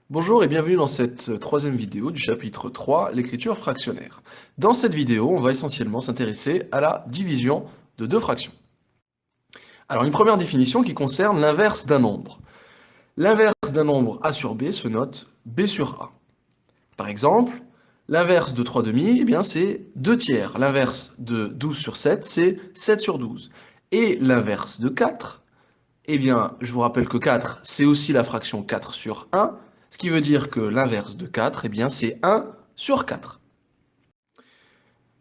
Bonjour et bienvenue dans cette troisième vidéo du chapitre 3, l'écriture fractionnaire. Dans cette vidéo, on va essentiellement s'intéresser à la division de deux fractions. Alors une première définition qui concerne l'inverse d'un nombre. L'inverse d'un nombre A sur B se note B sur A. Par exemple, l'inverse de 3 demi, eh bien c'est 2 tiers. L'inverse de 12 sur 7, c'est 7 sur 12. Et l'inverse de 4, eh bien, je vous rappelle que 4, c'est aussi la fraction 4 sur 1, ce qui veut dire que l'inverse de 4, eh bien, c'est 1 sur 4.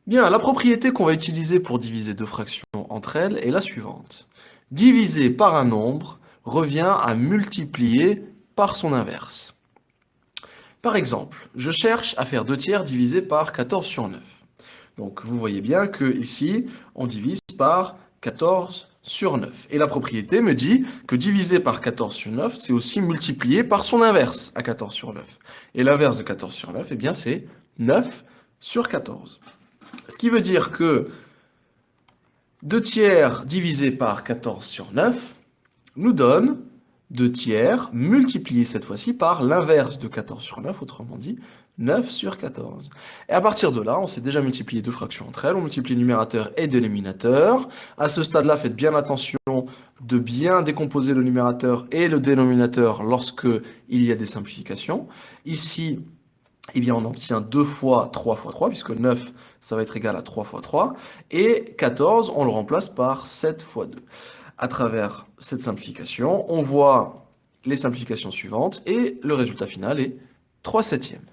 Bien, la propriété qu'on va utiliser pour diviser deux fractions entre elles est la suivante. Diviser par un nombre revient à multiplier par son inverse. Par exemple, je cherche à faire 2 tiers divisé par 14 sur 9. Donc vous voyez bien que ici, on divise par 14 sur 9. Et la propriété me dit que diviser par 14 sur 9, c'est aussi multiplier par son inverse à 14 sur 9. Et l'inverse de 14 sur 9, eh bien c'est 9 sur 14. Ce qui veut dire que 2 tiers divisé par 14 sur 9 nous donne 2 tiers multiplié cette fois-ci par l'inverse de 14 sur 9, autrement dit 9 sur 14. Et à partir de là, on s'est déjà multiplié deux fractions entre elles, on multiplie numérateur et dénominateur. À ce stade-là, faites bien attention de bien décomposer le numérateur et le dénominateur lorsque il y a des simplifications. Ici, eh bien, on obtient 2 fois 3 fois 3, puisque 9, ça va être égal à 3 fois 3, et 14, on le remplace par 7 fois 2. À travers cette simplification, on voit les simplifications suivantes, et le résultat final est 3 septièmes.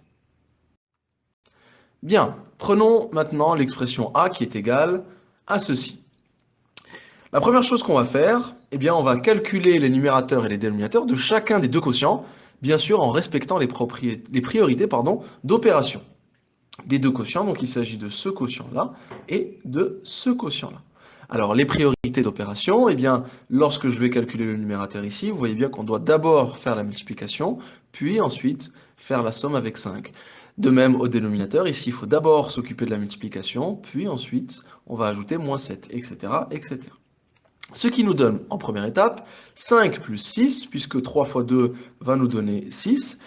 Bien, prenons maintenant l'expression A qui est égale à ceci. La première chose qu'on va faire, eh bien, on va calculer les numérateurs et les dénominateurs de chacun des deux quotients, bien sûr en respectant les priorités d'opération des deux quotients. Donc il s'agit de ce quotient-là et de ce quotient-là. Alors les priorités d'opération, eh bien, lorsque je vais calculer le numérateur ici, vous voyez bien qu'on doit d'abord faire la multiplication, puis ensuite faire la somme avec 5. De même au dénominateur, ici il faut d'abord s'occuper de la multiplication, puis ensuite on va ajouter moins 7, etc., etc. Ce qui nous donne, en première étape, 5 plus 6, puisque 3 fois 2 va nous donner 6,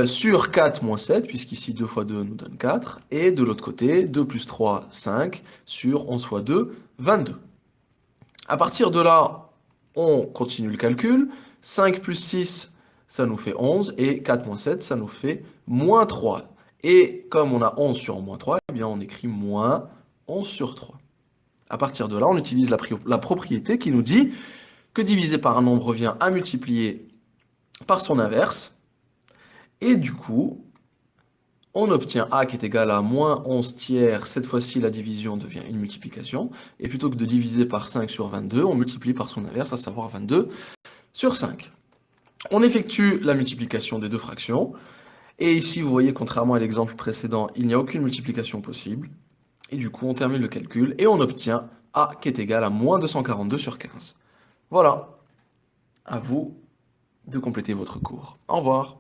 sur 4 moins 7, puisqu'ici 2 fois 2 nous donne 4, et de l'autre côté, 2 plus 3, 5, sur 11 fois 2, 22. À partir de là, on continue le calcul, 5 plus 6, ça nous fait 11, et 4 moins 7, ça nous fait moins 3. Et comme on a 11 sur moins 3, eh bien on écrit moins 11 sur 3. À partir de là, on utilise la propriété qui nous dit que diviser par un nombre revient à multiplier par son inverse. Et du coup, on obtient A qui est égal à moins 11 tiers. Cette fois-ci, la division devient une multiplication. Et plutôt que de diviser par 5 sur 22, on multiplie par son inverse, à savoir 22 sur 5. On effectue la multiplication des deux fractions. Et ici, vous voyez, contrairement à l'exemple précédent, il n'y a aucune multiplication possible. Et du coup, on termine le calcul et on obtient A qui est égal à moins 242 sur 15. Voilà, à vous de compléter votre cours. Au revoir.